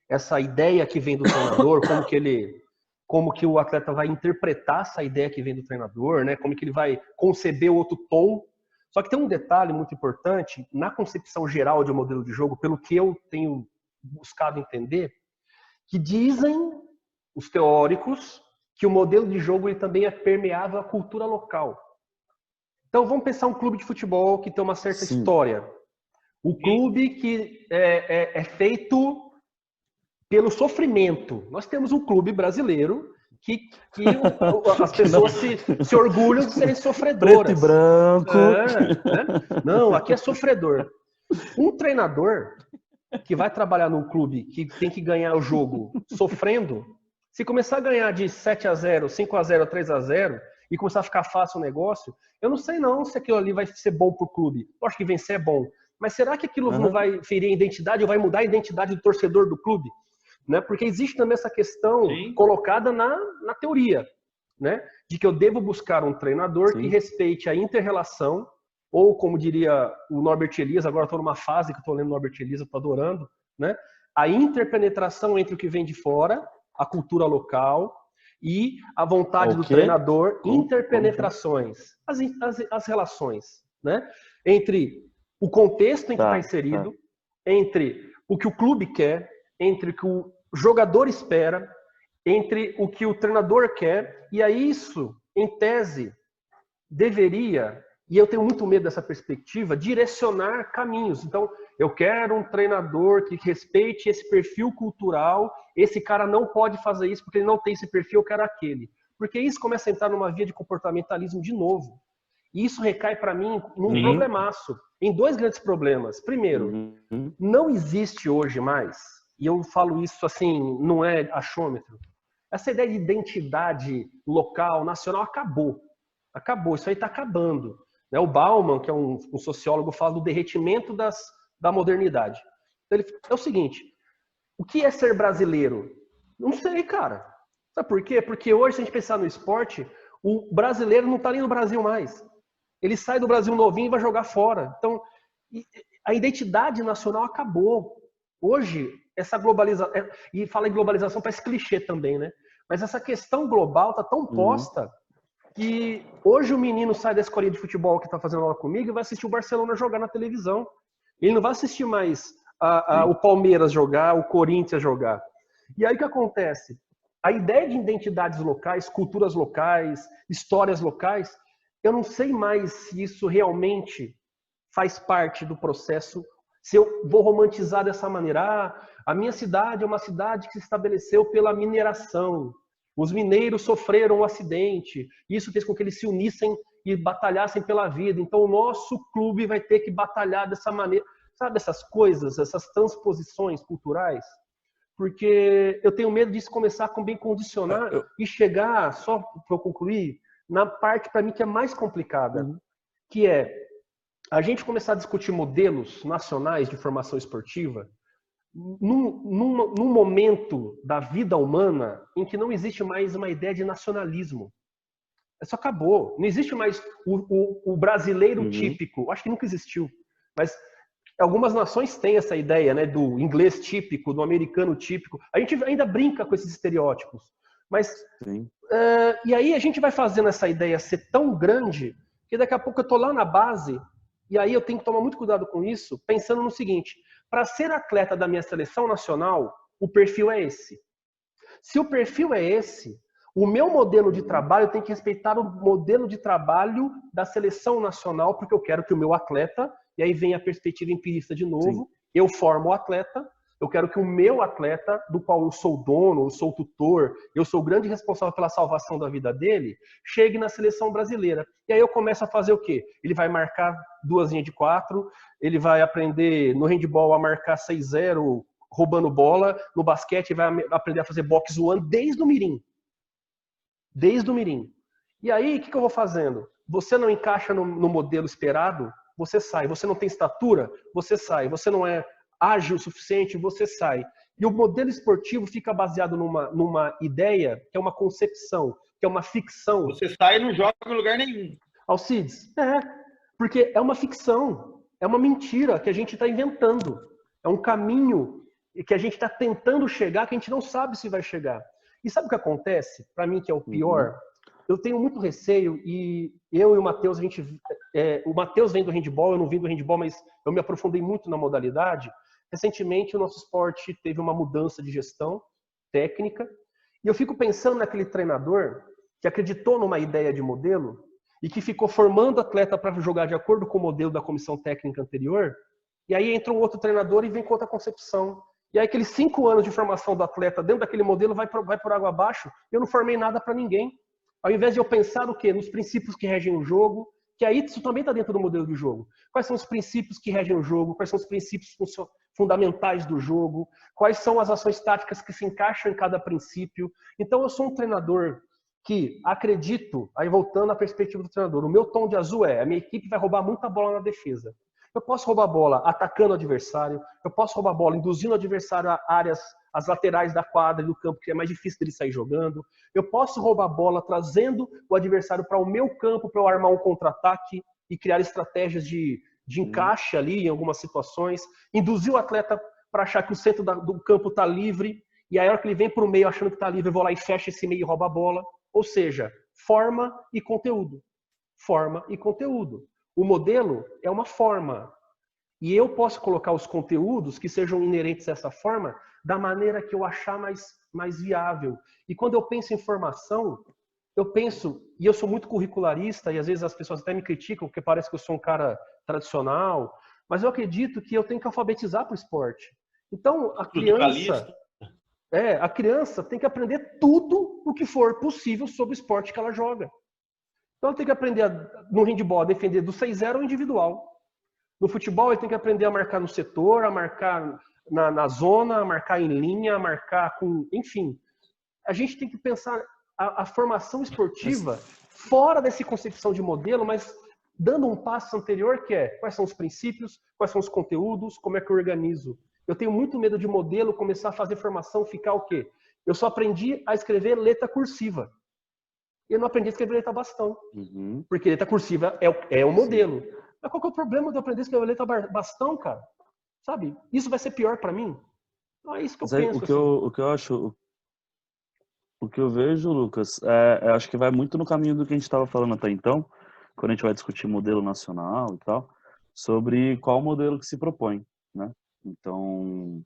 [SPEAKER 1] essa ideia que vem do treinador, como que o atleta vai interpretar essa ideia que vem do treinador, né? Como que ele vai conceber o outro tom. Só que tem um detalhe muito importante na concepção geral de um modelo de jogo, pelo que eu tenho buscado entender, que dizem os teóricos que o modelo de jogo ele também é permeável à cultura local. Então vamos pensar um clube de futebol que tem uma certa história. O clube que é feito pelo sofrimento. Nós temos um clube brasileiro que as pessoas se orgulham de serem sofredoras.
[SPEAKER 3] Preto e branco.
[SPEAKER 1] Não, aqui é sofredor. Um treinador que vai trabalhar num clube que tem que ganhar o jogo sofrendo, se começar a ganhar de 7-0, 5-0, 3-0 e começar a ficar fácil o negócio, eu não sei não se aquilo ali vai ser bom pro clube. Eu acho que vencer é bom. Mas será que aquilo não vai ferir a identidade ou vai mudar a identidade do torcedor do clube? Né? Porque existe também essa questão colocada na teoria, né? De que eu devo buscar um treinador que respeite a inter-relação, ou como diria o Norbert Elias, agora estou numa fase que estou lendo Norbert Elias, estou adorando, né? A interpenetração entre o que vem de fora, a cultura local e a vontade do treinador, interpenetrações, as relações, né? Entre o contexto em que está inserido, entre o que o clube quer, entre o que o jogador espera, entre o que o treinador quer, e aí isso, em tese, deveria, e eu tenho muito medo dessa perspectiva, direcionar caminhos. Então, eu quero um treinador que respeite esse perfil cultural, esse cara não pode fazer isso porque ele não tem esse perfil, eu quero aquele. Porque isso começa a entrar numa via de comportamentalismo de novo. E isso recai para mim num problemaço, em dois grandes problemas. Primeiro, não existe hoje mais, e eu falo isso assim, não é achômetro, essa ideia de identidade local, nacional, acabou. Acabou, isso aí está acabando. O Bauman, que é um sociólogo, fala do derretimento da modernidade. Ele, é o seguinte, o que é ser brasileiro? Não sei, cara. Sabe por quê? Porque hoje, se a gente pensar no esporte, o brasileiro não está nem no Brasil mais. Ele sai do Brasil novinho e vai jogar fora. Então, a identidade nacional acabou. Hoje, essa globalização... E fala em globalização, parece clichê também, né? Mas essa questão global está tão posta que hoje o menino sai da escolinha de futebol que está fazendo aula comigo e vai assistir o Barcelona jogar na televisão. Ele não vai assistir mais o Palmeiras jogar, o Corinthians jogar. E aí o que acontece? A ideia de identidades locais, culturas locais, histórias locais, eu não sei mais se isso realmente faz parte do processo, se eu vou romantizar dessa maneira. A minha cidade é uma cidade que se estabeleceu pela mineração. Os mineiros sofreram um acidente. Isso fez com que eles se unissem e batalhassem pela vida. Então o nosso clube vai ter que batalhar dessa maneira. Sabe essas coisas, essas transposições culturais? Porque eu tenho medo disso começar a bem condicionar e chegar, só para eu concluir, na parte para mim que é mais complicada, que é a gente começar a discutir modelos nacionais de formação esportiva num momento da vida humana em que não existe mais uma ideia de nacionalismo. Isso acabou. Não existe mais o brasileiro típico. Acho que nunca existiu. Mas algumas nações têm essa ideia, né, do inglês típico, do americano típico. A gente ainda brinca com esses estereótipos. Mas e aí a gente vai fazendo essa ideia ser tão grande que daqui a pouco eu estou lá na base e aí eu tenho que tomar muito cuidado com isso, pensando no seguinte: para ser atleta da minha seleção nacional, o perfil é esse. Se o perfil é esse, o meu modelo de trabalho tem que respeitar o modelo de trabalho da seleção nacional, porque eu quero que o meu atleta, e aí vem a perspectiva empirista de novo, eu formo o atleta, eu quero que o meu atleta, do qual eu sou dono, eu sou tutor, eu sou o grande responsável pela salvação da vida dele, chegue na seleção brasileira. E aí eu começo a fazer o quê? Ele vai marcar 2 linhas de 4, ele vai aprender no handball a marcar 6-0, roubando bola, no basquete vai aprender a fazer box one desde o mirim. Desde o mirim. E aí, o que eu vou fazendo? Você não encaixa no modelo esperado, você sai. Você não tem estatura, você sai. Você não é ágil o suficiente, você sai. E o modelo esportivo fica baseado numa ideia, que é uma concepção, que é uma ficção.
[SPEAKER 2] Você sai e não joga em lugar nenhum.
[SPEAKER 1] Alcides, porque é uma ficção, é uma mentira que a gente está inventando. É um caminho que a gente está tentando chegar, que a gente não sabe se vai chegar. E sabe o que acontece? Para mim, que é o pior, eu tenho muito receio, e eu e o Matheus, o Matheus vem do handball, eu não vim do handball, mas eu me aprofundei muito na modalidade. Recentemente, o nosso esporte teve uma mudança de gestão técnica, e eu fico pensando naquele treinador que acreditou numa ideia de modelo e que ficou formando atleta para jogar de acordo com o modelo da comissão técnica anterior, e aí entra um outro treinador e vem com outra concepção. E aí aqueles 5 anos de formação do atleta dentro daquele modelo vai por água abaixo, e eu não formei nada para ninguém. Ao invés de eu pensar o quê? Nos princípios que regem o jogo, que aí isso também está dentro do modelo de jogo. Quais são os princípios que regem o jogo? Quais são os princípios fundamentais do jogo, quais são as ações táticas que se encaixam em cada princípio. Então, eu sou um treinador que acredito, aí voltando à perspectiva do treinador, o meu tom de azul é: a minha equipe vai roubar muita bola na defesa. Eu posso roubar a bola atacando o adversário, eu posso roubar a bola induzindo o adversário a áreas, as laterais da quadra e do campo, que é mais difícil dele sair jogando. Eu posso roubar a bola trazendo o adversário para o meu campo para eu armar um contra-ataque e criar estratégias de encaixe ali em algumas situações. Induzir o atleta para achar que o centro do campo está livre, e aí a hora que ele vem para o meio achando que está livre, eu vou lá e fecho esse meio e roubo a bola. Ou seja, forma e conteúdo. Forma e conteúdo. O modelo é uma forma. E eu posso colocar os conteúdos que sejam inerentes a essa forma da maneira que eu achar mais viável. E quando eu penso em formação, eu penso, e eu sou muito curricularista, e às vezes as pessoas até me criticam, porque parece que eu sou um cara tradicional, mas eu acredito que eu tenho que alfabetizar para o esporte. Então, a criança tem que aprender tudo o que for possível sobre o esporte que ela joga. Então, ele tem que aprender, no handball, a defender do 6-0 ao individual. No futebol, ele tem que aprender a marcar no setor, a marcar na zona, a marcar em linha, a marcar com... Enfim, a gente tem que pensar a formação esportiva fora dessa concepção de modelo, mas dando um passo anterior, que é quais são os princípios, quais são os conteúdos, como é que eu organizo. Eu tenho muito medo de modelo começar a fazer formação, ficar o quê? Eu só aprendi a escrever letra cursiva. Eu não aprendi a escrever letra bastão. Porque letra cursiva é o modelo. Sim. Mas qual que é o problema de eu aprender a escrever letra bastão, cara? Sabe? Isso vai ser pior para mim? Não é isso que eu penso.
[SPEAKER 3] O que eu acho... O que eu vejo, Lucas, acho que vai muito no caminho do que a gente estava falando até então, quando a gente vai discutir modelo nacional e tal, sobre qual modelo que se propõe, né? Então,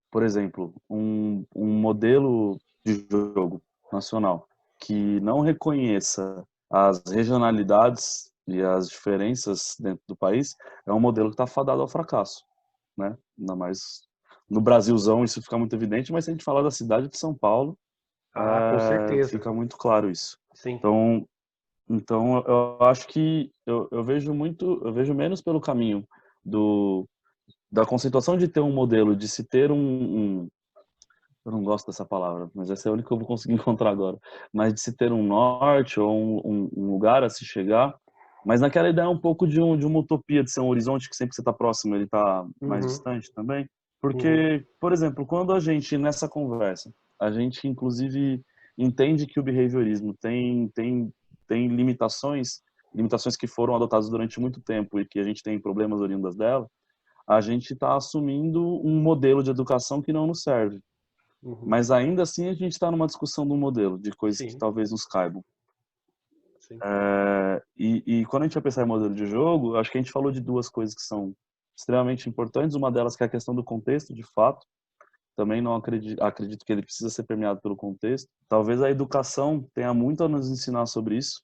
[SPEAKER 3] por exemplo, um modelo de jogo nacional que não reconheça as regionalidades e as diferenças dentro do país é um modelo que está fadado ao fracasso, né? Ainda mais no Brasilzão isso fica muito evidente, mas se a gente falar da cidade de São Paulo,
[SPEAKER 1] com certeza.
[SPEAKER 3] fica muito claro isso.
[SPEAKER 1] Sim.
[SPEAKER 3] Então eu acho que eu vejo menos pelo caminho da conceituação de ter um modelo, de se ter eu não gosto dessa palavra, mas essa é a única que eu vou conseguir encontrar agora, mas de se ter um norte ou um lugar a se chegar, mas naquela ideia um pouco de uma utopia, de ser um horizonte que sempre que você está próximo ele está mais distante também, porque, por exemplo, quando a gente nessa conversa a gente, inclusive, entende que o behaviorismo tem limitações que foram adotadas durante muito tempo e que a gente tem problemas oriundas dela, a gente está assumindo um modelo de educação que não nos serve. Mas ainda assim a gente está numa discussão de um modelo, de coisas que talvez nos caibam. E quando a gente vai pensar em modelo de jogo, acho que a gente falou de duas coisas que são extremamente importantes. Uma delas que é a questão do contexto, de fato. Também não acredito que ele precisa ser permeado pelo contexto. Talvez a educação tenha muito a nos ensinar sobre isso,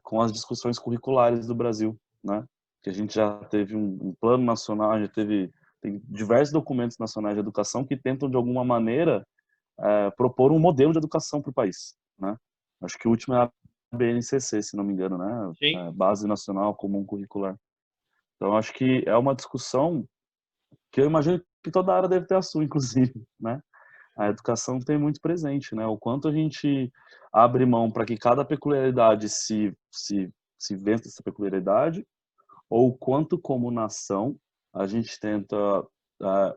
[SPEAKER 3] com as discussões curriculares do Brasil, né? Que a gente já teve um plano nacional, tem diversos documentos nacionais de educação que tentam de alguma maneira propor um modelo de educação para o país, né? Acho que o último é a BNCC, se não me engano, né? Base Nacional Comum Curricular. Então acho que é uma discussão que eu imagino que toda área deve ter a sua, inclusive, né? A educação tem muito presente, né? O quanto a gente abre mão para que cada peculiaridade se vença essa peculiaridade, ou o quanto, como nação, a gente tenta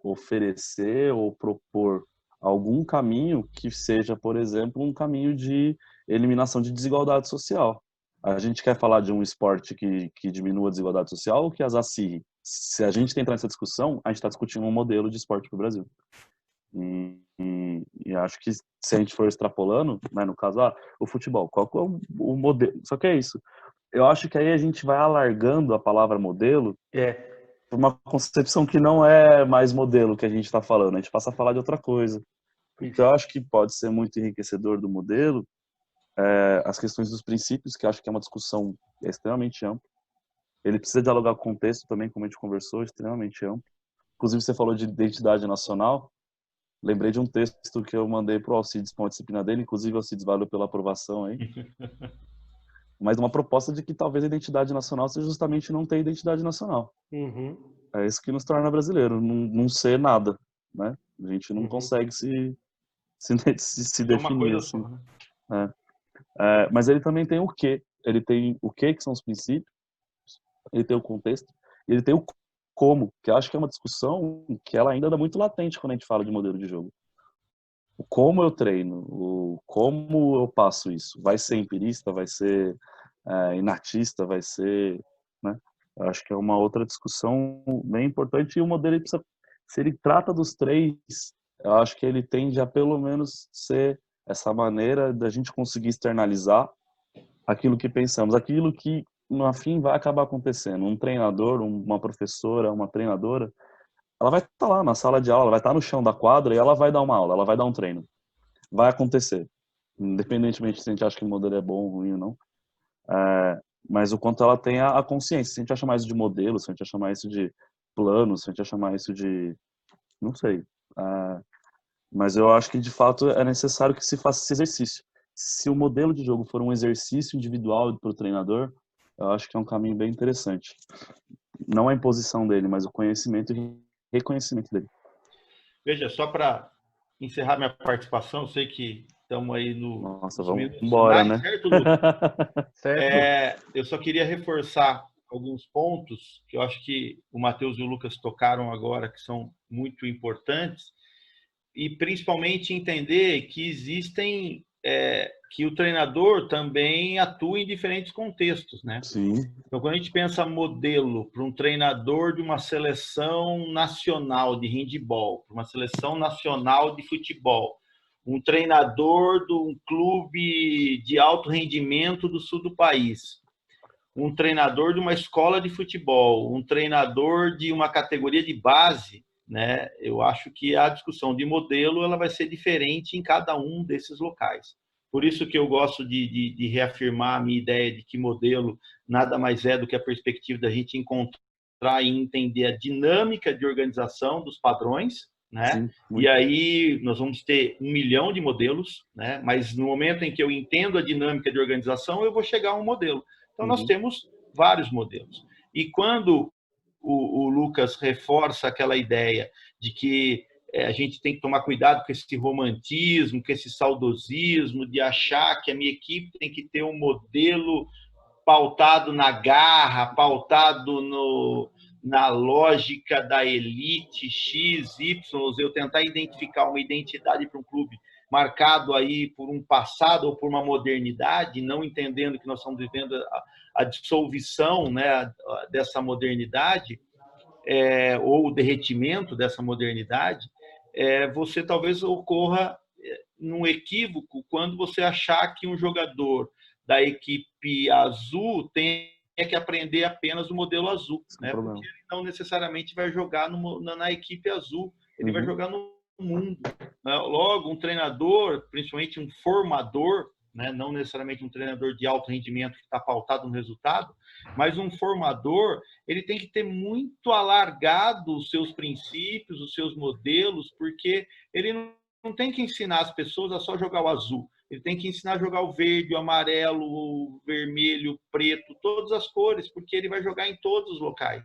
[SPEAKER 3] oferecer ou propor algum caminho que seja, por exemplo, um caminho de eliminação de desigualdade social. A gente quer falar de um esporte que diminua a desigualdade social ou que as acirre? Se a gente entrar nessa discussão, a gente está discutindo um modelo de esporte para o Brasil. E acho que se a gente for extrapolando, né, no caso, o futebol, qual é o modelo? Só que é isso. Eu acho que aí a gente vai alargando a palavra modelo para uma concepção que não é mais modelo que a gente está falando. A gente passa a falar de outra coisa. O que eu acho que pode ser muito enriquecedor do modelo as questões dos princípios, que acho que é uma discussão extremamente ampla. Ele precisa dialogar com o contexto também, como a gente conversou, extremamente amplo. Inclusive, você falou de identidade nacional. Lembrei de um texto que eu mandei para o Alcides com a disciplina dele, inclusive o Alcides valeu pela aprovação aí. Mas uma proposta de que talvez a identidade nacional seja justamente não ter identidade nacional. É isso que nos torna brasileiro, não ser nada, né? A gente não consegue se
[SPEAKER 2] É uma
[SPEAKER 3] definir
[SPEAKER 2] coisa
[SPEAKER 3] assim.
[SPEAKER 2] só, né?
[SPEAKER 3] Mas ele também tem o quê? Ele tem o quê, que são os princípios, ele tem o contexto, e ele tem o como, que eu acho que é uma discussão que ela ainda anda muito latente quando a gente fala de modelo de jogo. O como eu treino, o como eu passo isso. Vai ser empirista, vai ser inatista, vai ser... Né? Eu acho que é uma outra discussão bem importante, e o modelo, ele precisa, se ele trata dos três, eu acho que ele tende a pelo menos ser essa maneira da gente conseguir externalizar aquilo que pensamos, aquilo que no fim vai acabar acontecendo. Um treinador, uma professora, uma treinadora, ela vai estar lá na sala de aula, ela vai estar no chão da quadra e ela vai dar uma aula, ela vai dar um treino. Vai acontecer, independentemente se a gente acha que o modelo é bom ou ruim ou não. Mas o quanto ela tem a consciência. Se a gente acha mais de modelo, se a gente acha mais isso de plano, se a gente acha mais isso de... Não sei. Mas eu acho que, de fato, é necessário que se faça esse exercício. Se o modelo de jogo for um exercício individual para o treinador, eu acho que é um caminho bem interessante. Não a imposição dele, mas o conhecimento e reconhecimento dele.
[SPEAKER 2] Veja, só para encerrar minha participação, eu sei que estamos aí
[SPEAKER 3] Nossa,
[SPEAKER 2] nos
[SPEAKER 3] vamos
[SPEAKER 2] minutos
[SPEAKER 3] embora,
[SPEAKER 2] finais,
[SPEAKER 3] né?
[SPEAKER 2] certo, Lucas?
[SPEAKER 1] Certo?
[SPEAKER 2] Eu só queria reforçar alguns pontos que eu acho que o Matheus e o Lucas tocaram agora, que são muito importantes, e principalmente entender que existem, que o treinador também atua em diferentes contextos, né?
[SPEAKER 3] Sim.
[SPEAKER 2] Então, quando a gente pensa modelo para um treinador de uma seleção nacional de handebol, para uma seleção nacional de futebol, um treinador de um clube de alto rendimento do sul do país, um treinador de uma escola de futebol, um treinador de uma categoria de base, né? Eu acho que a discussão de modelo ela vai ser diferente em cada um desses locais. Por isso que eu gosto de reafirmar a minha ideia de que modelo nada mais é do que a perspectiva da gente encontrar e entender a dinâmica de organização dos padrões, né?
[SPEAKER 3] Sim,
[SPEAKER 2] E aí nós vamos ter 1 milhão de modelos, né? Mas no momento em que eu entendo a dinâmica de organização, eu vou chegar a um modelo. Então, nós temos vários modelos. E quando o Lucas reforça aquela ideia de que a gente tem que tomar cuidado com esse romantismo, com esse saudosismo, de achar que a minha equipe tem que ter um modelo pautado na garra, pautado na lógica da elite X, Y, eu tentar identificar uma identidade para um clube marcado aí por um passado ou por uma modernidade, não entendendo que nós estamos vivendo a dissolução, né, dessa modernidade, ou o derretimento dessa modernidade, você talvez ocorra num equívoco quando você achar que um jogador da equipe azul tem que aprender apenas o modelo azul, né? Porque ele não necessariamente vai jogar na equipe azul, ele vai jogar no mundo. Logo, um treinador, principalmente um formador, né? Não necessariamente um treinador de alto rendimento que está pautado no resultado, mas um formador, ele tem que ter muito alargado os seus princípios, os seus modelos, porque ele não tem que ensinar as pessoas a só jogar o azul. Ele tem que ensinar a jogar o verde, o amarelo, o vermelho, o preto, todas as cores, porque ele vai jogar em todos os locais.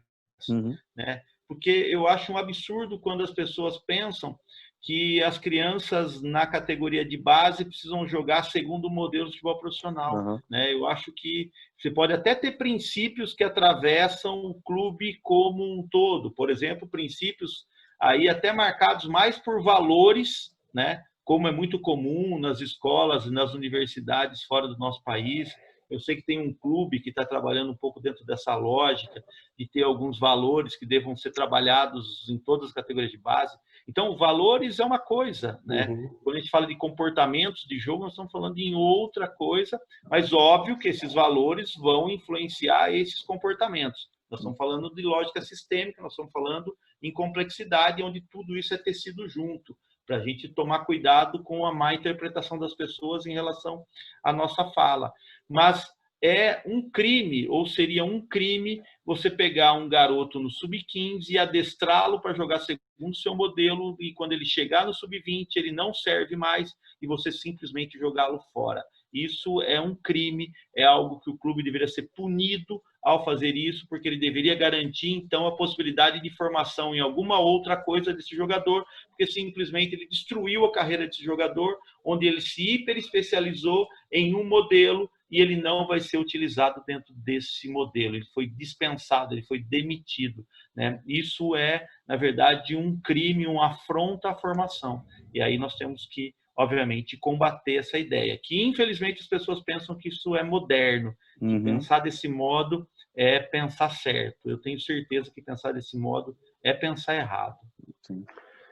[SPEAKER 2] Né? Porque eu acho um absurdo quando as pessoas pensam que as crianças na categoria de base precisam jogar segundo o modelo de futebol profissional. Né? Eu acho que você pode até ter princípios que atravessam o clube como um todo. Por exemplo, princípios aí até marcados mais por valores, né? Como é muito comum nas escolas e nas universidades fora do nosso país. Eu sei que tem um clube que está trabalhando um pouco dentro dessa lógica de ter alguns valores que devam ser trabalhados em todas as categorias de base. Então, valores é uma coisa, né? Quando a gente fala de comportamentos de jogo, nós estamos falando em outra coisa, mas óbvio que esses valores vão influenciar esses comportamentos. Nós estamos falando de lógica sistêmica, nós estamos falando em complexidade, onde tudo isso é tecido junto, para a gente tomar cuidado com a má interpretação das pessoas em relação à nossa fala. Mas é um crime, ou seria um crime, você pegar um garoto no sub-15 e adestrá-lo para jogar segundo o seu modelo, e quando ele chegar no sub-20, ele não serve mais, e você simplesmente jogá-lo fora. Isso é um crime, é algo que o clube deveria ser punido ao fazer isso, porque ele deveria garantir, então, a possibilidade de formação em alguma outra coisa desse jogador, porque simplesmente ele destruiu a carreira desse jogador, onde ele se hiperespecializou em um modelo e ele não vai ser utilizado dentro desse modelo. Ele foi dispensado, ele foi demitido, né? Isso é, na verdade, um crime, uma afronta à formação. E aí nós temos que, obviamente, combater essa ideia, que infelizmente as pessoas pensam que isso é moderno, que pensar desse modo é pensar certo. Eu tenho certeza que pensar desse modo é pensar errado.
[SPEAKER 3] Sim.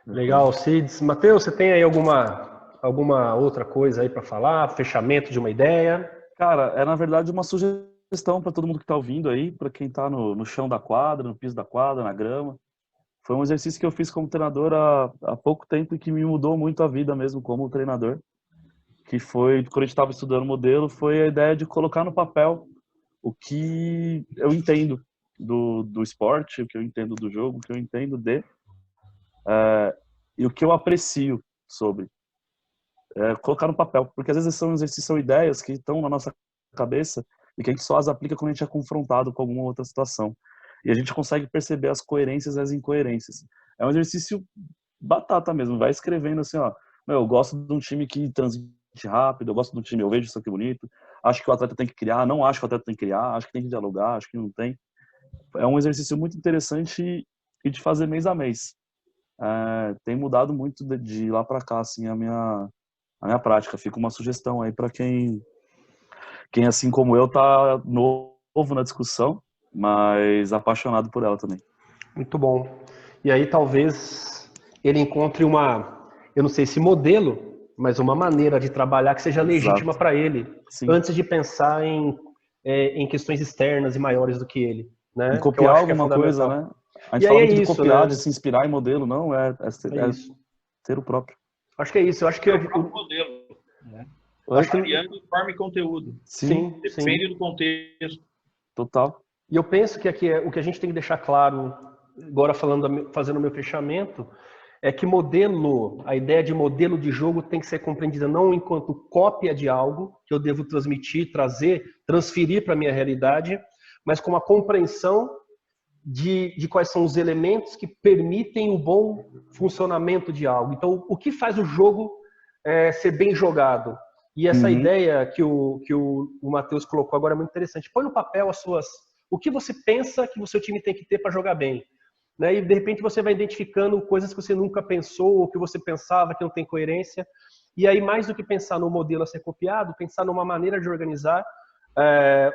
[SPEAKER 1] Legal, Cids. Matheus, você tem aí alguma outra coisa aí para falar? Fechamento de uma ideia?
[SPEAKER 3] Cara, é na verdade uma sugestão para todo mundo que está ouvindo aí, para quem está no chão da quadra, no piso da quadra, na grama. Foi um exercício que eu fiz como treinador há pouco tempo e que me mudou muito a vida mesmo como treinador. Que foi, quando a gente estava estudando o modelo, foi a ideia de colocar no papel o que eu entendo do esporte, o que eu entendo do jogo, o que eu entendo e o que eu aprecio sobre. Colocar no papel, porque às vezes são exercícios, são ideias que estão na nossa cabeça e que a gente só as aplica quando a gente é confrontado com alguma outra situação. E a gente consegue perceber as coerências e as incoerências. É um exercício batata mesmo, vai escrevendo assim, ó, eu gosto de um time que transite rápido, eu gosto de um time, eu vejo isso aqui bonito, acho que o atleta tem que criar, não acho que o atleta tem que criar, acho que tem que dialogar, acho que não tem. É um exercício muito interessante e de fazer mês a mês. Tem mudado muito de lá para cá, assim, a minha prática. Fica uma sugestão aí para quem assim como eu tá novo na discussão, mas apaixonado por ela também.
[SPEAKER 1] Muito bom. E aí talvez ele encontre eu não sei se modelo, mas uma maneira de trabalhar que seja legítima para ele,
[SPEAKER 3] Sim.
[SPEAKER 1] antes de pensar em questões externas e maiores do que ele. Né?
[SPEAKER 3] E copiar alguma coisa, né? A gente fala muito de copiar, né? De se inspirar em modelo, não, é ter o próprio.
[SPEAKER 1] Acho que é isso. Eu acho que
[SPEAKER 2] o próprio modelo. Né? Criando forma e conteúdo.
[SPEAKER 1] Sim,
[SPEAKER 2] depende do contexto.
[SPEAKER 3] Total.
[SPEAKER 1] E eu penso que aqui o que a gente tem que deixar claro, agora fazendo o meu fechamento, é que a ideia de modelo de jogo tem que ser compreendida não enquanto cópia de algo que eu devo transmitir, transferir para a minha realidade, mas como a compreensão de quais são os elementos que permitem o bom funcionamento de algo. Então, o que faz o jogo ser bem jogado? E essa ideia que o Matheus colocou agora é muito interessante. Põe no papel o que você pensa que o seu time tem que ter para jogar bem. Né? E, de repente, você vai identificando coisas que você nunca pensou ou que você pensava que não tem coerência. E aí, mais do que pensar no modelo a ser copiado, pensar numa maneira de organizar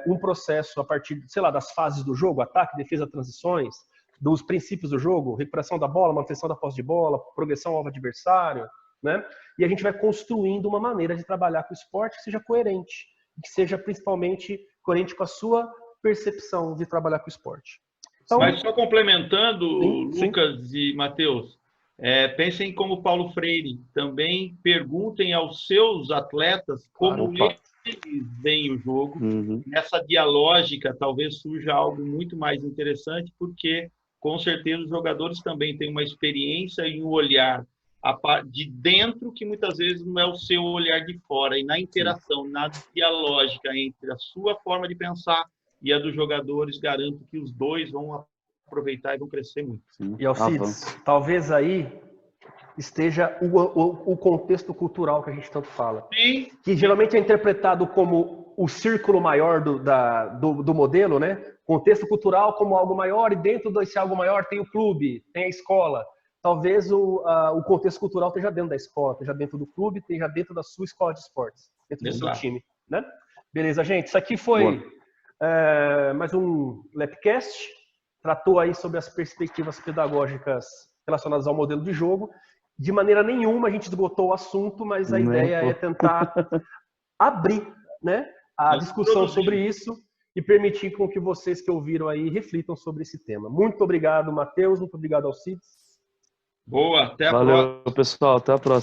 [SPEAKER 1] um processo a partir, sei lá, das fases do jogo, ataque, defesa, transições, dos princípios do jogo, recuperação da bola, manutenção da posse de bola, progressão ao adversário, né? E a gente vai construindo uma maneira de trabalhar com o esporte que seja coerente, que seja principalmente coerente com a sua percepção de trabalhar com o esporte.
[SPEAKER 2] Então, mas só complementando, Lucas e Matheus, pensem como Paulo Freire, também perguntem aos seus atletas como eles veem o jogo. Nessa dialógica talvez surja algo muito mais interessante, porque com certeza os jogadores também têm uma experiência e um olhar de dentro que muitas vezes não é o seu olhar de fora. E na interação, na dialógica entre a sua forma de pensar e a dos jogadores, garanto que os dois vão aproveitar e vão crescer muito.
[SPEAKER 1] E Alcides, talvez aí esteja o contexto cultural que a gente tanto fala.
[SPEAKER 2] Sim.
[SPEAKER 1] Que geralmente é interpretado como o círculo maior do modelo, né? Contexto cultural como algo maior, e dentro desse algo maior tem o clube, tem a escola. Talvez o contexto cultural esteja dentro da escola, esteja dentro do clube, esteja dentro da sua escola de esportes, dentro do seu time. Né? Beleza, gente. Isso aqui foi mais um Lepcast. Tratou aí sobre as perspectivas pedagógicas relacionadas ao modelo de jogo. De maneira nenhuma a gente esgotou o assunto, mas a ideia é tentar abrir, né, a discussão sobre isso e permitir com que vocês que ouviram aí reflitam sobre esse tema. Muito obrigado, Matheus. Muito obrigado, Alcides.
[SPEAKER 2] Boa, até a
[SPEAKER 3] próxima.
[SPEAKER 2] Valeu,
[SPEAKER 3] pessoal. Até a próxima.